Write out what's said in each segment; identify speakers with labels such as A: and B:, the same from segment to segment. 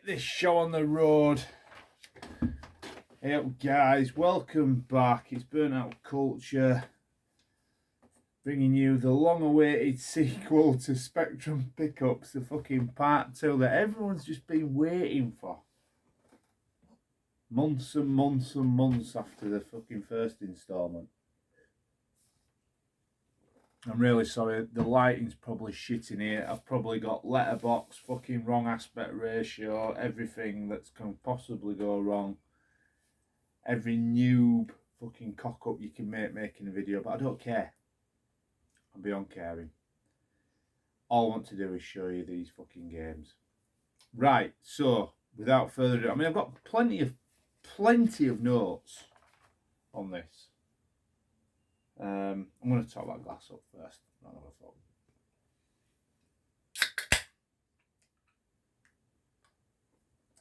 A: this show on the road. Hey up guys, welcome back. It's Burnout Culture, bringing you the long-awaited sequel to Spectrum Pickups, the fucking part 2 that everyone's just been waiting for. Months and months and months after the fucking first instalment. I'm really sorry, the lighting's probably shit in here. I've probably got letterbox, fucking wrong aspect ratio, everything that can possibly go wrong. Every noob fucking cock up you can make making a video, but I don't care. I'm beyond caring. All I want to do is show you these fucking games. Right, so without further ado, I mean I've got plenty of notes on this. I'm going to top that glass up first. Not what I thought.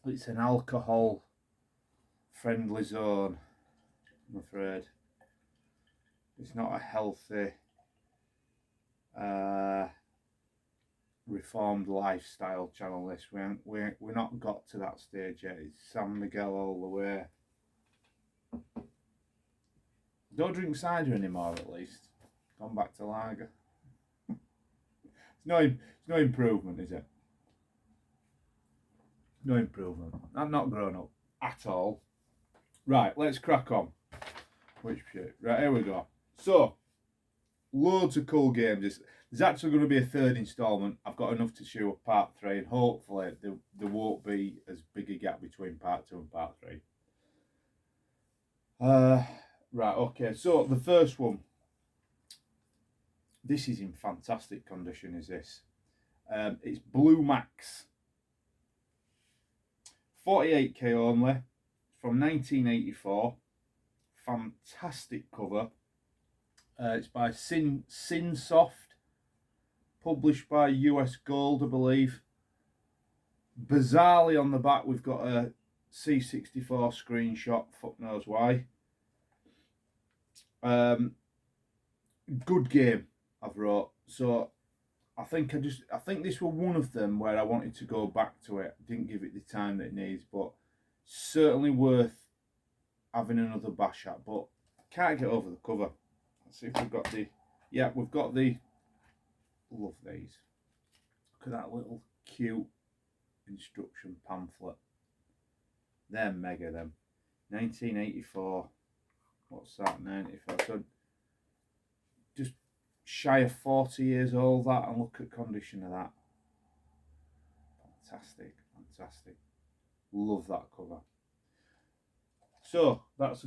A: It's an alcohol friendly zone, I'm afraid. It's not a healthy reformed lifestyle channel. This we're not got to that stage yet. It's San Miguel all the way. Don't drink cider anymore, at least. Gone back to lager. It's no improvement, is it? No improvement. I'm not grown up at all. Right, let's crack on. Which shit? Right, here we go. So, loads of cool games. There's actually going to be a third instalment. I've got enough to show a part 3, and hopefully there won't be as big a gap between part 2 and part 3. Right, okay, so the first one. This is in fantastic condition, is this? It's Blue Max. 48k only, from 1984. Fantastic cover. It's by Synsoft, published by US Gold, I believe. Bizarrely on the back we've got a C64 screenshot, fuck knows why. Good game I've wrote. So I think this was one of them where I wanted to go back to it. Didn't give it the time that it needs, but certainly worth having another bash at. But can't get over the cover. Let's see if we've got the... Yeah, we've got the... Love these. Look at that little cute instruction pamphlet. They're mega, them. 1984. What's that, 94? So just shy of 40 years old, that, and look at condition of that. Fantastic, fantastic. Love that cover. So that's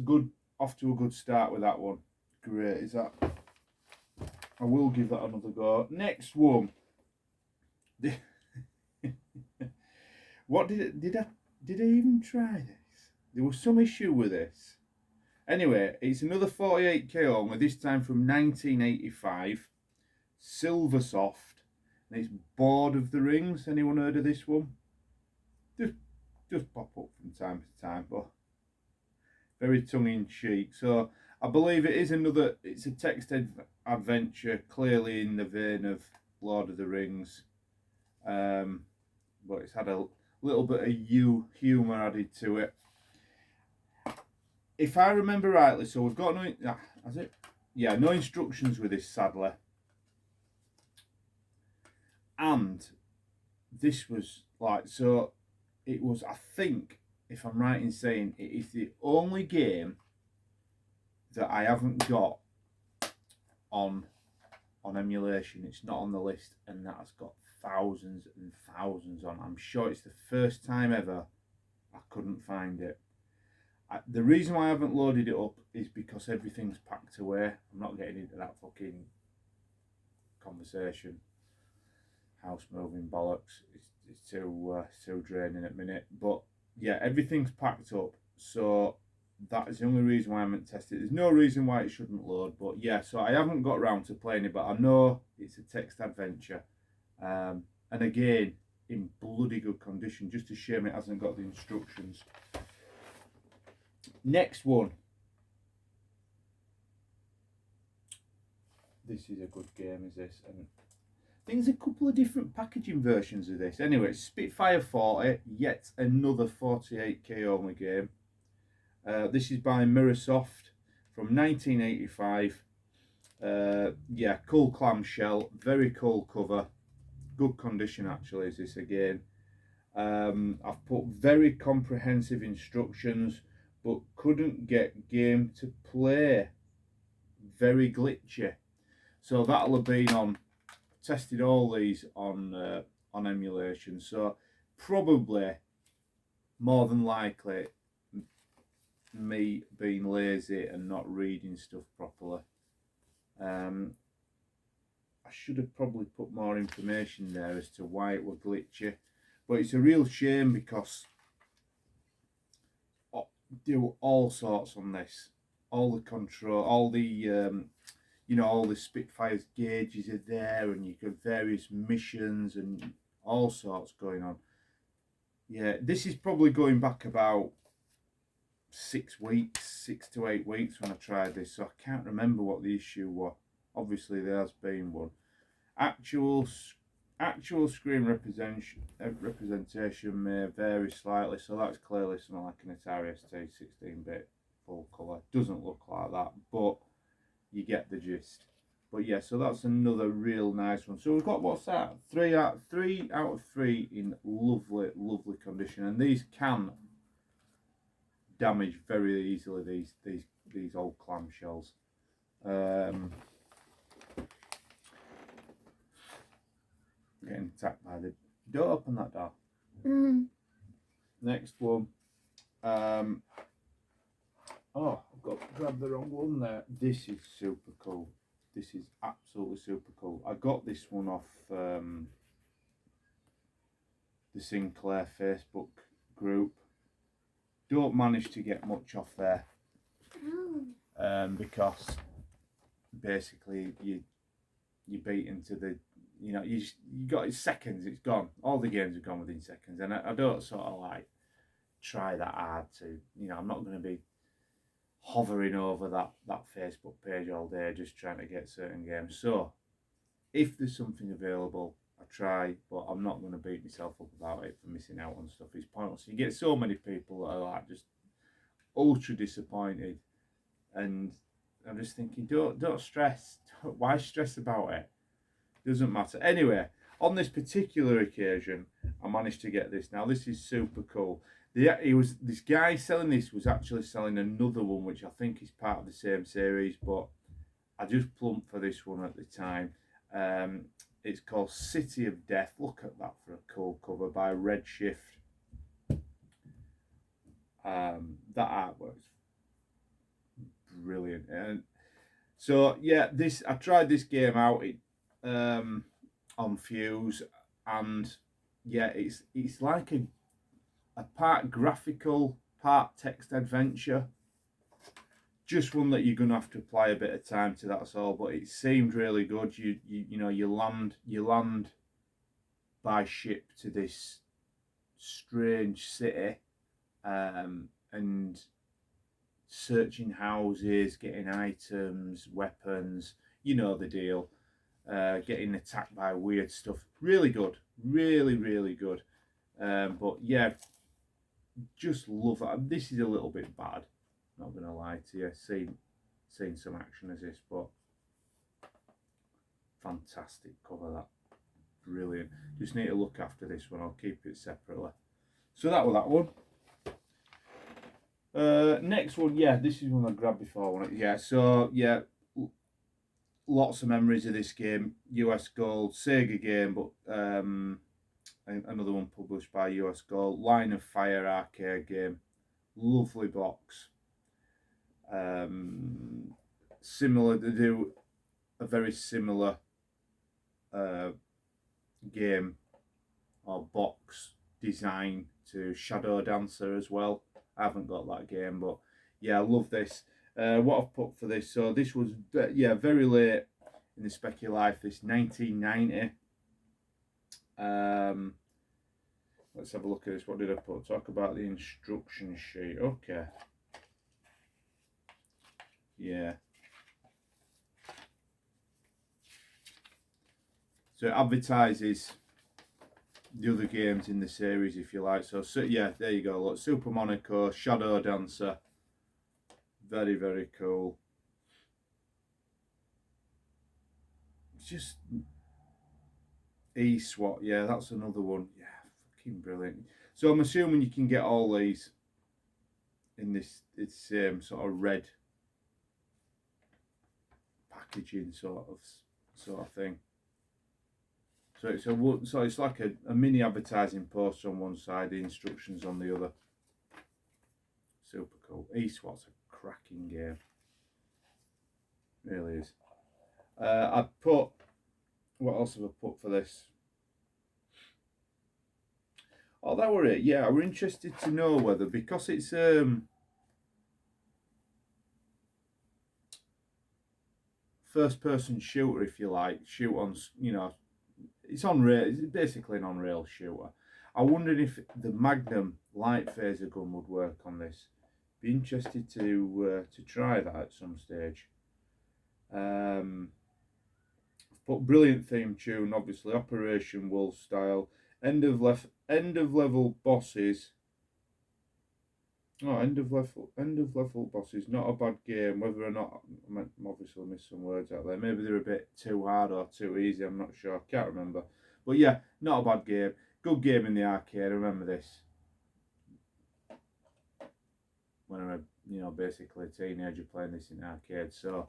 A: off to a good start with that one. Great, is that? I will give that another go. Next one. What did I even try this? There was some issue with this. Anyway, it's another 48k only, this time from 1985. Silversoft, and it's Board of the Rings. Anyone heard of this one? Just pop up from time to time, but very tongue-in-cheek. So I believe it's a text adventure, clearly in the vein of Lord of the Rings, but it's had a little bit of humour added to it. If I remember rightly, so we've got no instructions with this, sadly. And this was it was, I think, if I'm right in saying, it is the only game that I haven't got on emulation. It's not on the list, and that has got thousands and thousands on. I'm sure it's the first time ever I couldn't find it. The reason why I haven't loaded it up is because everything's packed away. I'm not getting into that fucking conversation. House moving bollocks. It's too draining at the minute. But yeah, everything's packed up. So that is the only reason why I haven't tested it. There's no reason why it shouldn't load. But yeah, so I haven't got around to playing it, but I know it's a text adventure. And again, in bloody good condition. Just a shame it hasn't got the instructions. Next one. This is a good game, is this? And think there's a couple of different packaging versions of this. Anyway, Spitfire 40, yet another 48k only game. This is by Mirrorsoft from 1985. Yeah, cool clamshell, very cool cover. Good condition actually is this again. I've put very comprehensive instructions, but couldn't get game to play. Very glitchy. So that'll have been on, tested all these on emulation. So probably, more than likely, me being lazy and not reading stuff properly. I should have probably put more information there as to why it was glitchy, but it's a real shame because I do all sorts on this, all the control, all the you know, all the Spitfire's gauges are there, and you got various missions and all sorts going on. Yeah, this is probably going back about 6 weeks, 6 to 8 weeks when I tried this, so I can't remember what the issue was. Obviously there has been one. Actual screen representation may vary slightly, so that's clearly something like an Atari ST 16-bit full colour. Doesn't look like that, but you get the gist. But yeah, so that's another real nice one. So we've got, what's that? 3 out of 3 in lovely, lovely condition, and these can damage very easily. These old clamshells. Getting attacked by the... Don't open that door. Next one. Oh, I've got to grab the wrong one there. This is super cool. This is absolutely super cool. I got this one off the Sinclair Facebook group. Don't manage to get much off there because basically you beat into the, you know, you got it seconds, it's gone. All the games are gone within seconds, and I don't sort of like try that hard to, you know, I'm not going to be hovering over that Facebook page all day just trying to get certain games. So if there's something available, I try, but I'm not going to beat myself up about it for missing out on stuff. It's pointless. You get so many people that are like just ultra disappointed, and I'm just thinking, don't stress. Why stress about it? Doesn't matter. Anyway, on this particular occasion, I managed to get this. Now this is super cool. This guy selling this was actually selling another one, which I think is part of the same series, but I just plumped for this one at the time. It's called City of Death. Look at that for a cool cover by Redshift. That artwork's brilliant. And so yeah, I tried this game out on Fuse, and yeah, it's like a part graphical, part text adventure. Just one that you're gonna have to apply a bit of time to, that's all. But it seemed really good. You know, you land by ship to this strange city, and searching houses, getting items, weapons. You know the deal. Getting attacked by weird stuff. Really good. Really, really good. But yeah, just love it. This is a little bit bad, not gonna lie to you. Seen some action as this, but fantastic cover, that. Brilliant. Just need to look after this one. I'll keep it separately. So that was that one. Next one, yeah, this is one I grabbed before. Yeah, so yeah, lots of memories of this game. US Gold, Sega game, but another one published by US Gold. Line of Fire arcade game. Lovely box. Similar, they do a very similar game or box design to Shadow Dancer as well. I haven't got that game, but yeah, I love this. What I've put for this, so this was yeah, very late in the Specky life, this 1990. Let's have a look at this. What did I put? Talk about the instruction sheet. Okay. Yeah. So it advertises the other games in the series, if you like. So yeah, there you go. Look, Super Monaco, Shadow Dancer. Very, very cool. It's just E-SWAT. Yeah, that's another one. Yeah, fucking brilliant. So I'm assuming you can get all these in this sort of red packaging sort of thing. So it's like a mini advertising poster on one side, the instructions on the other. Super cool. E-SWAT's a cracking game. Really is. I put, what else have I put for this? Oh, that were it. Yeah, we're interested to know whether, because it's first person shooter, if you like, shoot on, it's Unreal. It's basically an Unreal shooter. I wondered if the Magnum light phaser gun would work on this. Be interested to try that at some stage. But brilliant theme tune, obviously. Operation Wolf style. End of level bosses. Oh, end of level bosses. Not a bad game. Whether or not I obviously missed some words out there. Maybe they're a bit too hard or too easy. I'm not sure. Can't remember. But yeah, not a bad game. Good game in the arcade. I remember this when I was, basically a teenager playing this in arcade. So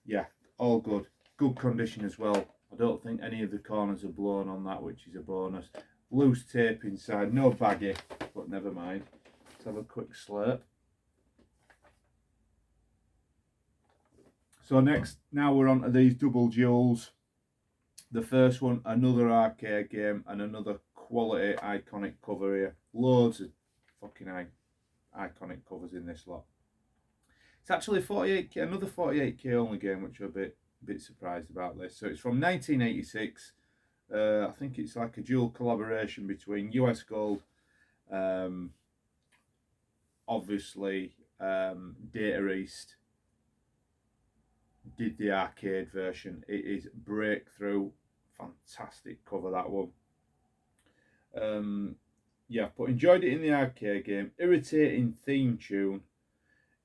A: yeah, all good. Good condition as well. I don't think any of the corners are blown on that, which is a bonus. Loose tape inside, no baggy, but never mind. Let's have a quick slurp. So now we're on to these double duels. The first one, another arcade game and another quality iconic cover here. Loads of fucking iconic covers in this lot. It's actually 48k, another 48k only game, which I'm a bit surprised about this. So it's from 1986. I think it's like a dual collaboration between US Gold, obviously Data East did the arcade version. It is breakthrough, fantastic cover, that one. Yeah, but enjoyed it in the arcade game. Irritating theme tune,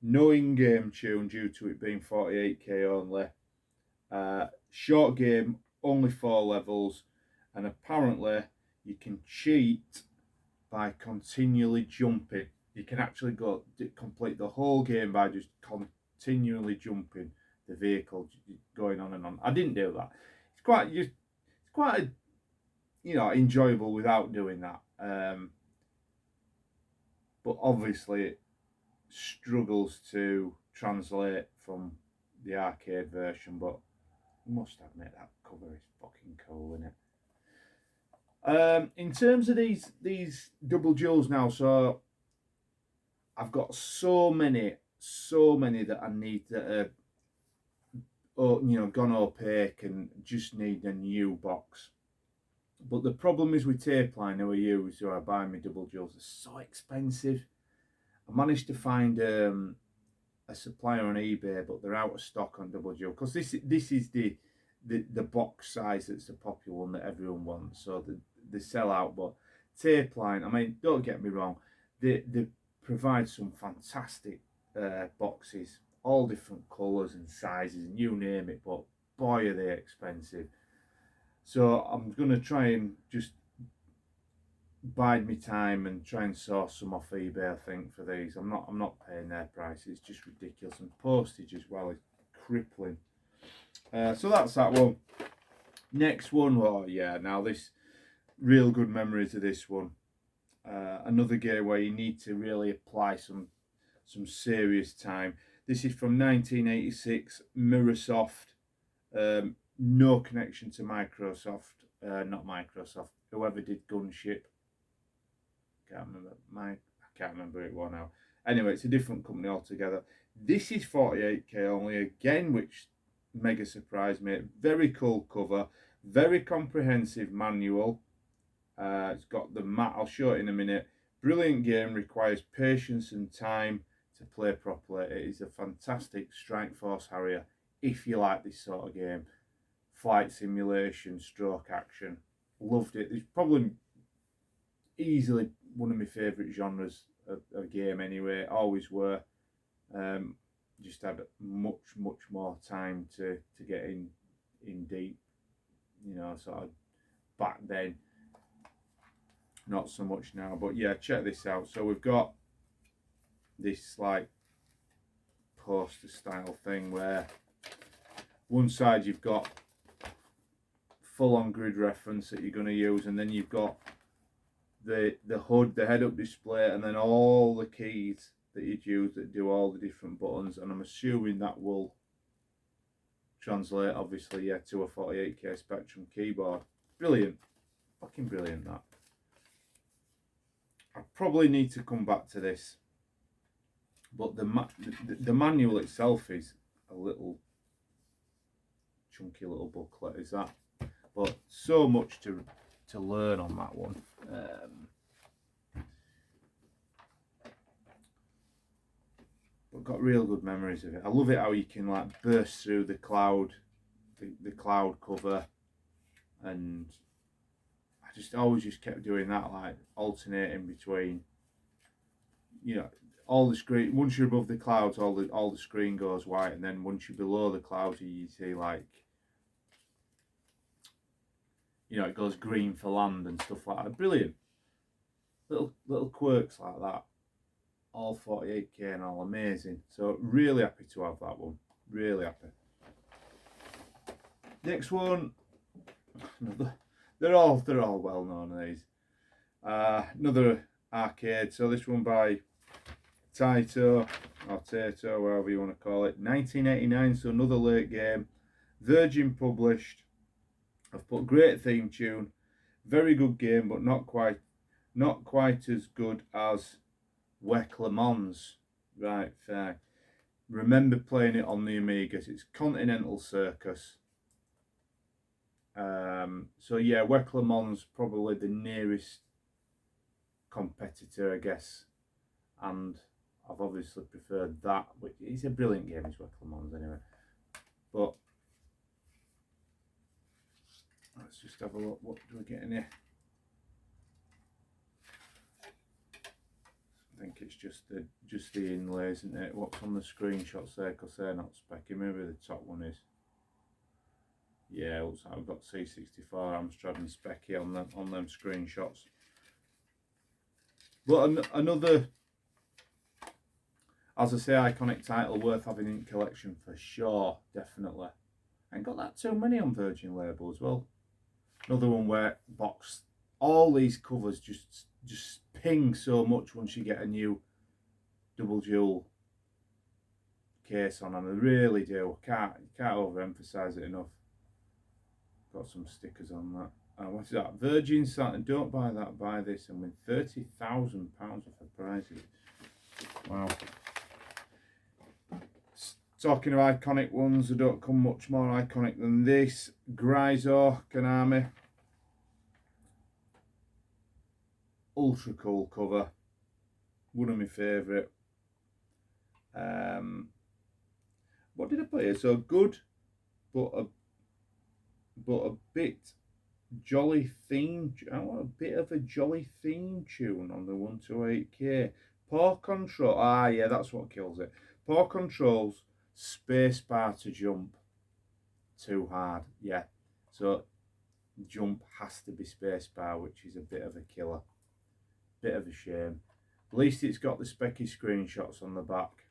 A: no in-game tune due to it being 48k only. Short game, only 4 levels, and apparently you can cheat by continually jumping. You can actually complete the whole game by just continually jumping the vehicle, going on and on. I didn't do that. It's quite enjoyable without doing that. But obviously it struggles to translate from the arcade version, but I must admit that cover is fucking cool, isn't it? In terms of these double duels now, so I've got so many that I need that are gone opaque and just need a new box. But the problem is with Tapeline, who I use, who I buy my double duels, are so expensive. I managed to find a supplier on eBay, but they're out of stock on double duel, because this is the box size that's the popular one that everyone wants. So they sell out. But Tapeline, I mean, don't get me wrong, they provide some fantastic boxes, all different colours and sizes, and you name it. But boy, are they expensive. So I'm going to try and just bide my time and try and source some off eBay, I think, for these. I'm not paying their price. It's just ridiculous, and postage as well is crippling. So that's that one. Next one, oh yeah, now this, real good memories of this one. Another game where you need to really apply some serious time. This is from 1986, Mirrorsoft. No connection to Microsoft, not Microsoft, whoever did Gunship. I can't remember it well now. Anyway, it's a different company altogether. This is 48k only again, which mega surprised me. Very cool cover, very comprehensive manual. It's got the map, I'll show it in a minute. Brilliant game, requires patience and time to play properly. It is a fantastic Strike Force Harrier if you like this sort of game. flight simulation, stroke action. Loved it. It's probably easily one of my favourite genres of game anyway. Always were. Just had much more time to get in deep, you know, sort of back then. Not so much now, but yeah, check this out. So we've got this like poster style thing where one side you've got full on grid reference that you're going to use, and then you've got the HUD, the head up display, and then all the keys that you'd use that do all the different buttons. And I'm assuming that will translate obviously, yeah, to a 48K Spectrum keyboard. Brilliant, fucking brilliant that. I probably need to come back to this, but the manual itself is a little chunky little booklet, is that? But so much to learn on that one. But got real good memories of it. I love it how you can like burst through the cloud, the cloud cover, and I just always just kept doing that, like alternating between, you know, all the screen. Once you're above the clouds, all the screen goes white, and then once you're below the clouds, you see like, you know, it goes green for land and stuff like that. Brilliant. Little quirks like that. All 48K and all, amazing. So really happy to have that one. Really happy. Next one. They're all well known, these. Another arcade. So this one by Taito or Taito, whatever you want to call it. 1989. So another late game. Virgin published. I've put great theme tune. Very good game, but not quite as good as Wek Le Mans. Right, fair. Remember playing it on the Amigas. It's Continental Circus. So yeah, Wek Le Mans probably the nearest competitor, I guess. And I've obviously preferred that, which is a brilliant game, is Wek Le Mans anyway. But let's just have a look. What do we get in here? I think it's just the inlays, isn't it? What's on the screenshots there? Because they're not specky. Maybe the top one is. Yeah, looks like I've got C64 Amstrad and specky on them screenshots. But another, as I say, iconic title worth having in collection for sure, definitely. I ain't got that too many on Virgin label as well. Another one where box, all these covers just ping so much once you get a new double jewel case on, and I really do. Can't overemphasize it enough. Got some stickers on that. What's that? Virgin Saturn. Don't buy that. Buy this, and win £30,000 off the prizes. Wow. Talking of iconic ones, there don't come much more iconic than this. Gryzor Konami. Ultra cool cover. One of my favourite. What did I put here? So good, but a bit jolly theme. I want a bit of a jolly theme tune on the 128K. Poor control. Ah, yeah, that's what kills it. Poor controls. Spacebar to jump. Too hard. Yeah. So jump has to be spacebar, which is a bit of a killer. Bit of a shame. At least it's got the specky screenshots on the back.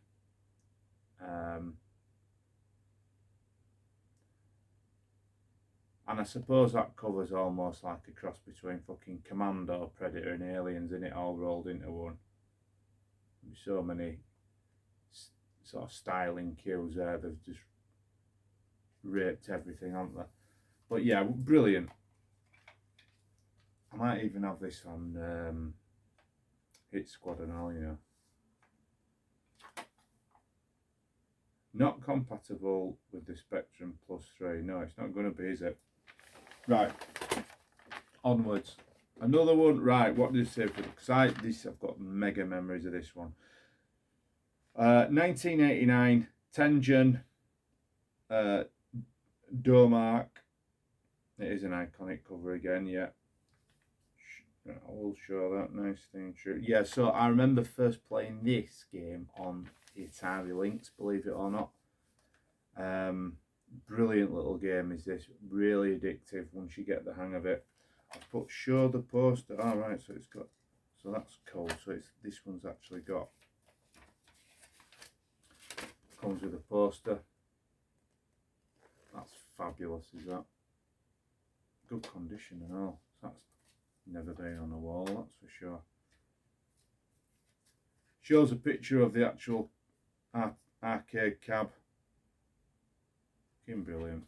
A: And I suppose that cover's almost like a cross between fucking Commando, Predator and Aliens, and it all rolled into one. There's so many sort of styling cues there, they've just raped everything, haven't they? But yeah, brilliant. I might even have this on Hit Squad and all, you know. Not compatible with the Spectrum Plus 3. No, it's not going to be, is it? Right, onwards. Another one. Right, what did I say? Because I've got mega memories of this one. 1989 Tengen Domark It is an iconic cover again, yeah. I will show that nice thing true. Yeah, so I remember first playing this game on the Atari Lynx, believe it or not. Brilliant little game is this, really addictive once you get the hang of it. I've put show the poster. All right, so it's got, so that's cool. So it's this one's actually got, comes with a poster. That's fabulous, is that? Good condition and all. That's never been on a wall, that's for sure. Shows a picture of the actual arcade cab. Fucking brilliant.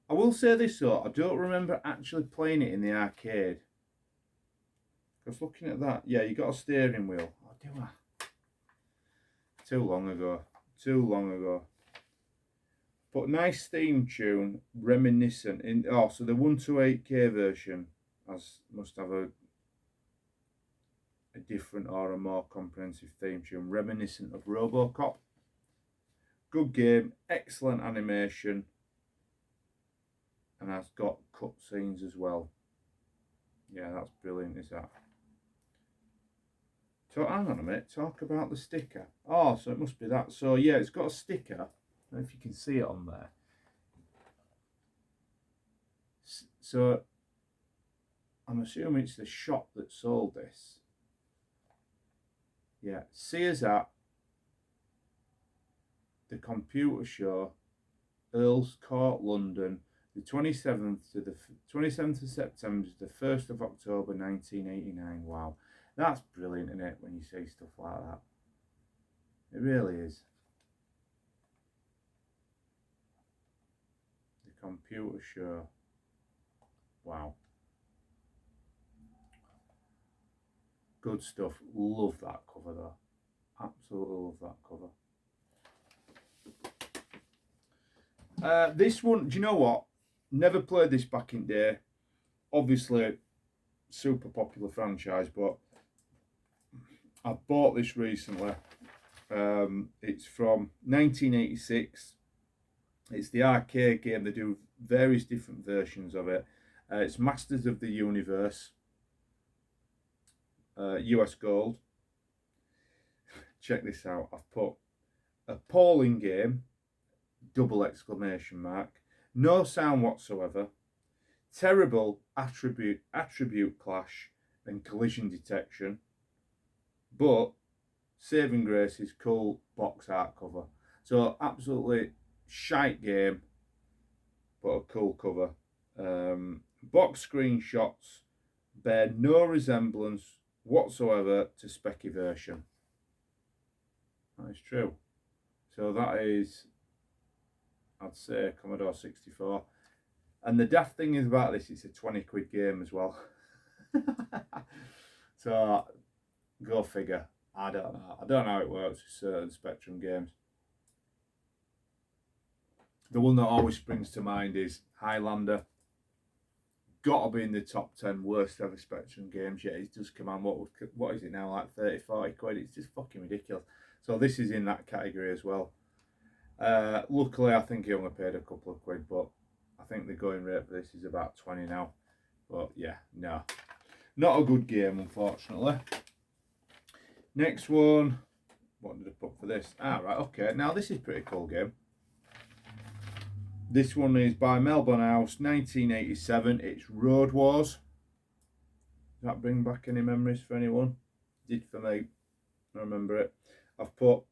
A: I will say this though, I don't remember actually playing it in the arcade. Because looking at that, yeah, you got a steering wheel. Oh, do I? Too long ago. Too long ago. But nice theme tune, reminiscent. So the 128K version must have a different or a more comprehensive theme tune, reminiscent of RoboCop. Good game, excellent animation, and has got cutscenes as well. Yeah, that's brilliant, is that? So hang on a minute, talk about the sticker. Oh, so it must be that. So yeah, it's got a sticker. I don't know if you can see it on there. So I'm assuming it's the shop that sold this. Yeah, Sears at the Computer Show, Earls Court, London, the 27th of September to the 1st of October 1989. Wow, that's brilliant, isn't it, when you see stuff like that? It really is. The Computer Show. Wow. Good stuff. Love that cover though. Absolutely love that cover. This one, do you know what? Never played this back in day. Obviously, super popular franchise, but I bought this recently. It's from 1986. It's the arcade game. They do various different versions of it. It's Masters of the Universe. US Gold. Check this out. I've put appalling game, double exclamation mark. No sound whatsoever. Terrible attribute clash and collision detection. But saving grace is cool box art cover. So absolutely shite game, but a cool cover. Box screenshots bear no resemblance whatsoever to Specky version. That is true. So that is, I'd say, Commodore 64. And the daft thing is about this, it's a 20 quid game as well. So, go figure. I don't know. I don't know how it works with certain Spectrum games. The one that always springs to mind is Highlander. Got to be in the top 10 worst ever Spectrum games. Yeah, it does come on. What is it now? Like 30, 40 quid? It's just fucking ridiculous. So this is in that category as well. Luckily, I think he only paid a couple of quid, but I think the going rate for this is about 20 now. But yeah, no. Not a good game, unfortunately. Next one. What did I put for this? Ah, right, okay. Now, this is a pretty cool game. This one is by Melbourne House, 1987. It's Road Wars. Does that bring back any memories for anyone? Did for me. I remember it. I've put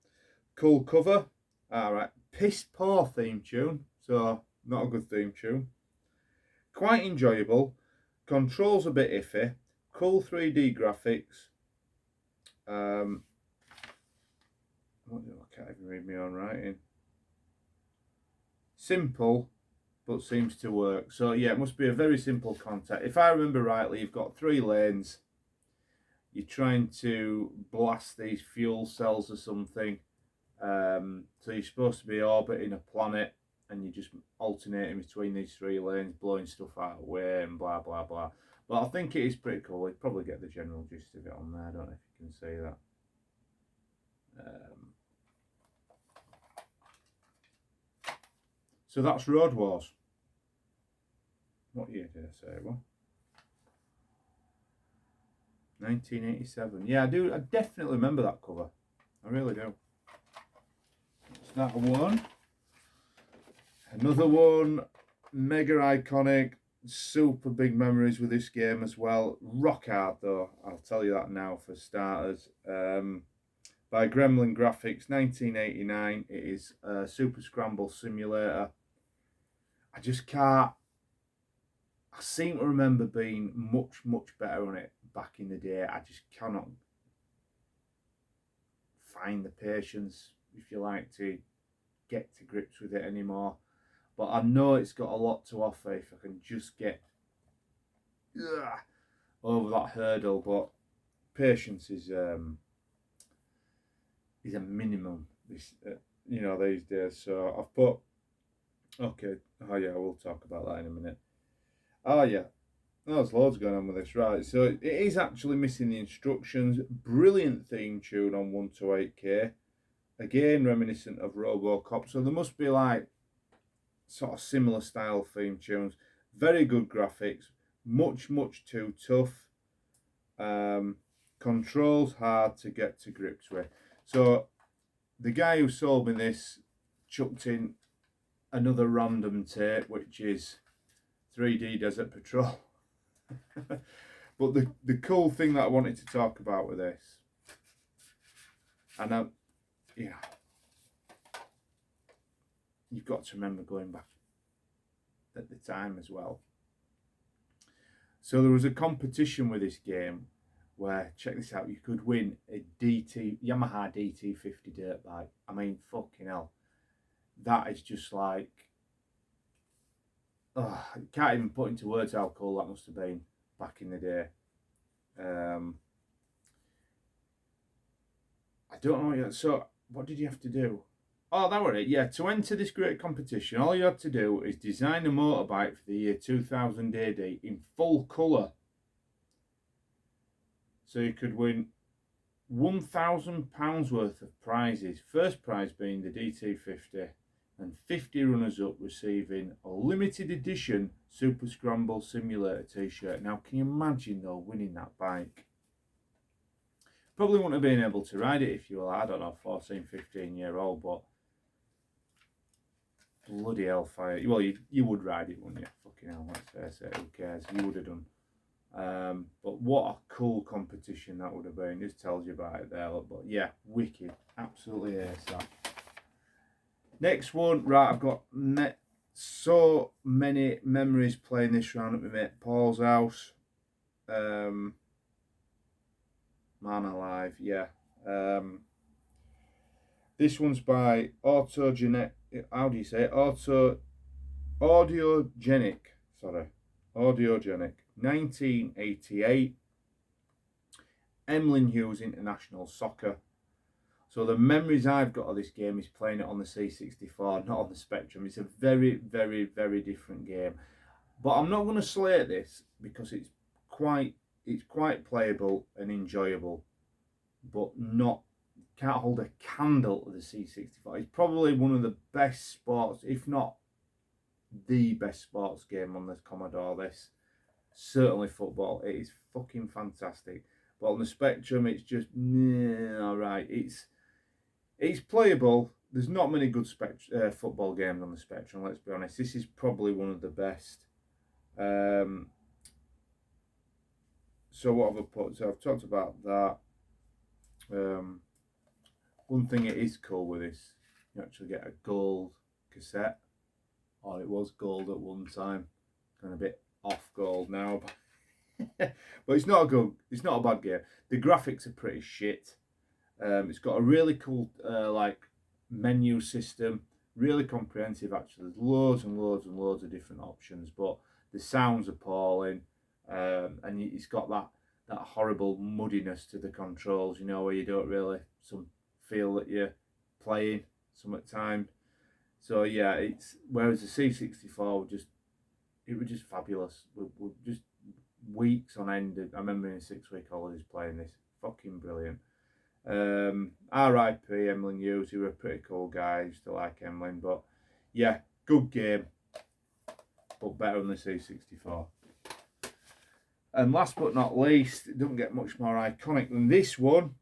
A: cool cover. Alright. Piss poor theme tune. So, not a good theme tune. Quite enjoyable. Controls a bit iffy. Cool 3D graphics. I can't even read my own writing. Simple, but seems to work. So yeah, it must be a very simple concept. If I remember rightly, you've got 3 lanes. You're trying to blast these fuel cells or something. So you're supposed to be orbiting a planet, and you're just alternating between these 3 lanes, blowing stuff out of the way and blah blah blah. But I think it is pretty cool. You probably get the general gist of it on there. I don't know if you can see that. So that's Road Wars. What year did I say? Well, 1987. Yeah, I do. I definitely remember that cover. I really do. It's that one. Another one, mega iconic, super big memories with this game as well. Rock hard though, I'll tell you that now for starters. By Gremlin Graphics, 1989. It is a Super Scramble Simulator. I just can't. I seem to remember being much, much better on it back in the day. I just cannot find the patience, if you like, to get to grips with it anymore. But I know it's got a lot to offer if I can just get over that hurdle. But patience is a minimum, these days. So I've put. Okay. Oh yeah, we'll talk about that in a minute. Oh yeah, there's loads going on with this, right? So it is actually missing the instructions. Brilliant theme tune on 128K. Again, reminiscent of RoboCop. So there must be like sort of similar style theme tunes. Very good graphics. Much too tough. Controls hard to get to grips with. So the guy who sold me this chucked in another random tape, which is 3D Desert Patrol. But the cool thing that I wanted to talk about with this, and you've got to remember going back at the time as well. So there was a competition with this game where, check this out, you could win a Yamaha DT50 dirt bike. I mean, fucking hell. That is just like, I can't even put into words how cool that must have been back in the day. I don't know yet. So what did you have to do? Oh, that was it. Yeah, to enter this great competition, all you had to do is design a motorbike for the year 2000 AD in full colour. So you could win £1,000 worth of prizes. First prize being the DT50, and 50 runners-up receiving a limited edition Super Scramble Simulator t-shirt. Now, can you imagine though winning that bike? Probably wouldn't have been able to ride it if you were, I don't know, 14, 15-year-old, but bloody hellfire. Well, you would ride it, wouldn't you? Fucking hell, let's face it, who cares? You would have done. But what a cool competition that would have been. Just tells you about it there. But yeah, wicked. Absolutely ace that. Next one, right, I've got so many memories playing this round at my mate Paul's house. Man alive, yeah. This one's by Autogenic. How do you say it? Audiogenic. Sorry, Audiogenic. 1988. Emlyn Hughes International Soccer. So the memories I've got of this game is playing it on the C64, not on the Spectrum. It's a very different game. But I'm not going to slate this because it's quite playable and enjoyable, but can't hold a candle to the C64. It's probably one of the best sports, if not the best sports game on the Commodore. This, certainly football, it is fucking fantastic. But on the Spectrum, it's just alright. It's playable. There's not many good football games on the Spectrum, let's be honest. This is probably one of the best. So what have I put? So I've talked about that. One thing it is cool with this, you actually get a gold cassette. Or it was gold at one time. Kind of a bit off gold now. But it's not a bad game. The graphics are pretty shit. It's got a really cool menu system, really comprehensive actually. There's loads of different options, but the sound's appalling, and it's got that horrible muddiness to the controls, you know, where you don't really feel that you're playing some at time. So yeah, whereas the C64 it was just fabulous. We just weeks on end. I remember in 6-week holidays playing this. Fucking brilliant. R.I.P. Emlyn Hughes, who were a pretty cool guy. I used to like Emlyn, but yeah, good game. but better on the C64. And last but not least, it doesn't get much more iconic than this one.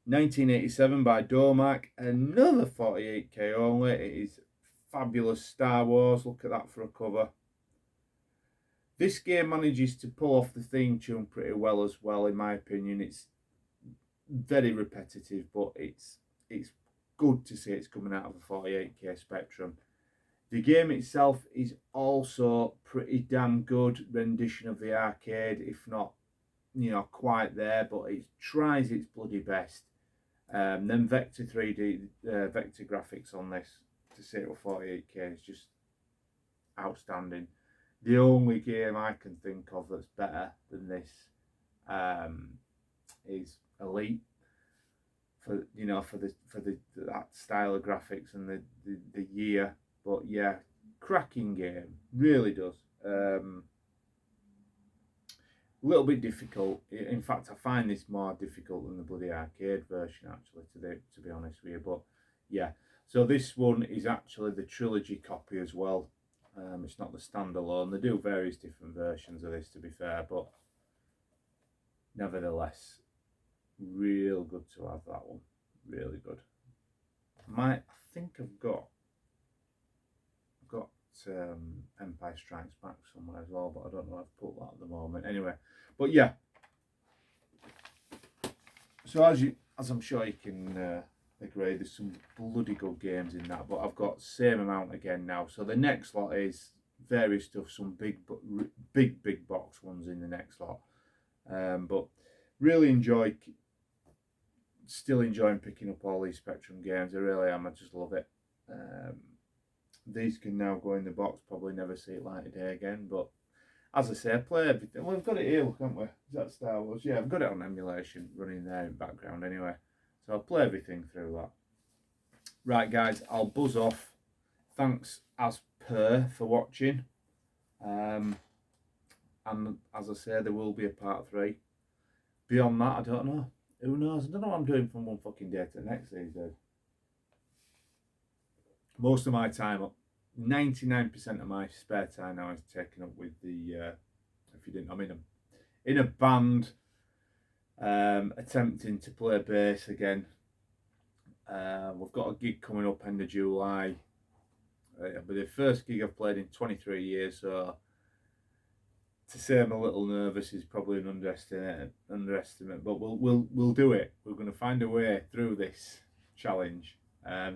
A: 1987 by Domac, another 48k only. It is fabulous Star Wars. Look at that for a cover. This game manages to pull off the theme tune pretty well as well, in my opinion. It's very repetitive, but it's good to see it's coming out of a 48k Spectrum. The game itself is also pretty damn good rendition of the arcade, if not, quite there, but it tries its bloody best. Then Vector 3D, Vector graphics on this to see it with 48k is just outstanding. The only game I can think of that's better than this is Elite, for that style of graphics and the year. But yeah, cracking game, really does. A little bit difficult. In fact, I find this more difficult than the bloody arcade version, actually, to be honest with you. But yeah, so this one is actually the trilogy copy as well. It's not the standalone. They do various different versions of this, to be fair, but nevertheless, real good to have that one. Really good. I think I've got Empire Strikes Back somewhere as well, but I don't know if I've put that at the moment. Anyway, but yeah. So as I'm sure you can agree, there's some bloody good games in that, but I've got the same amount again now. So the next lot is various stuff, some big box ones in the next lot. But really still enjoying picking up all these Spectrum games. I really am. I just love it. These can now go in the box, probably never see it light of day again, but as I say, I play everything. Well, we've got it here, look, haven't we? Is that Star Wars? Yeah, I've got it on emulation running there in background anyway, so I'll play everything through that. Right guys, I'll buzz off. Thanks as per for watching, and as I say, there will be a part 3. Beyond that, I don't know. Who knows? I don't know what I'm doing from one fucking day to the next these days. Most of my time, 99% of my spare time now is taken up with the, if you didn't, I'm in a band, attempting to play bass again. We've got a gig coming up end of July. It'll be the first gig I've played in 23 years, so to say I'm a little nervous is probably an underestimate, but we'll do it. We're going to find a way through this challenge.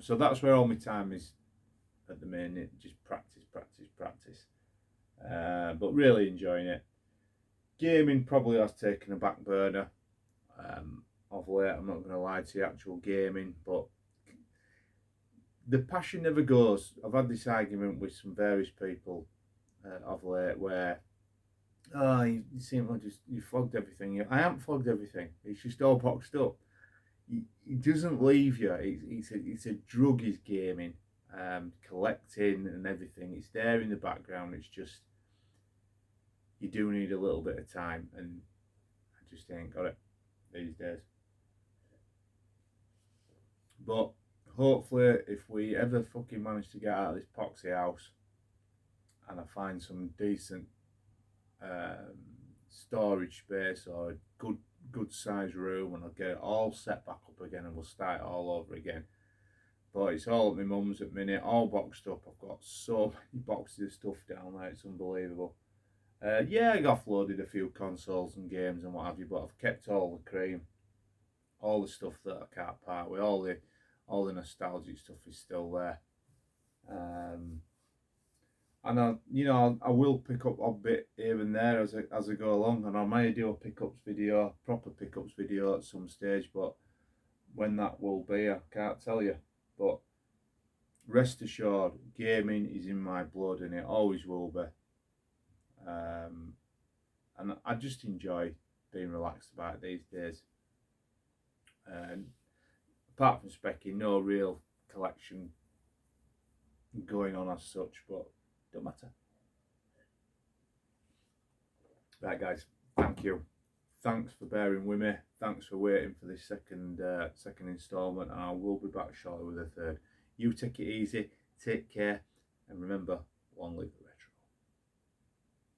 A: So that's where all my time is at the minute, just practice. But really enjoying it. Gaming probably has taken a back burner of late, I'm not going to lie to you, actual gaming, but the passion never goes. I've had this argument with some various people of late where, oh, you seem like you flogged everything. I haven't flogged everything, it's just all boxed up. It doesn't leave you. It's a drug, is gaming, collecting and everything. It's there in the background. It's just, you do need a little bit of time, and I just ain't got it these days. But hopefully, if we ever fucking manage to get out of this poxy house and I find some decent storage space or a good size room, and I'll get it all set back up again and we'll start it all over again. But it's all at my mum's at the minute, all boxed up. I've got so many boxes of stuff down there, it's unbelievable. Yeah, I offloaded a few consoles and games and what have you, but I've kept all the cream, all the stuff that I can't part with, all the nostalgic stuff is still there. And I will pick up a bit here and there as I go along, and I may do a pickups video, proper pickups video at some stage, but when that will be, I can't tell you. But rest assured, gaming is in my blood, and it always will be. And I just enjoy being relaxed about it these days. And apart from specking, no real collection going on as such, but don't matter. Right guys, thank you. Thanks for bearing with me. Thanks for waiting for this second instalment, and I will be back shortly with a third. You take it easy, take care, and remember, long live the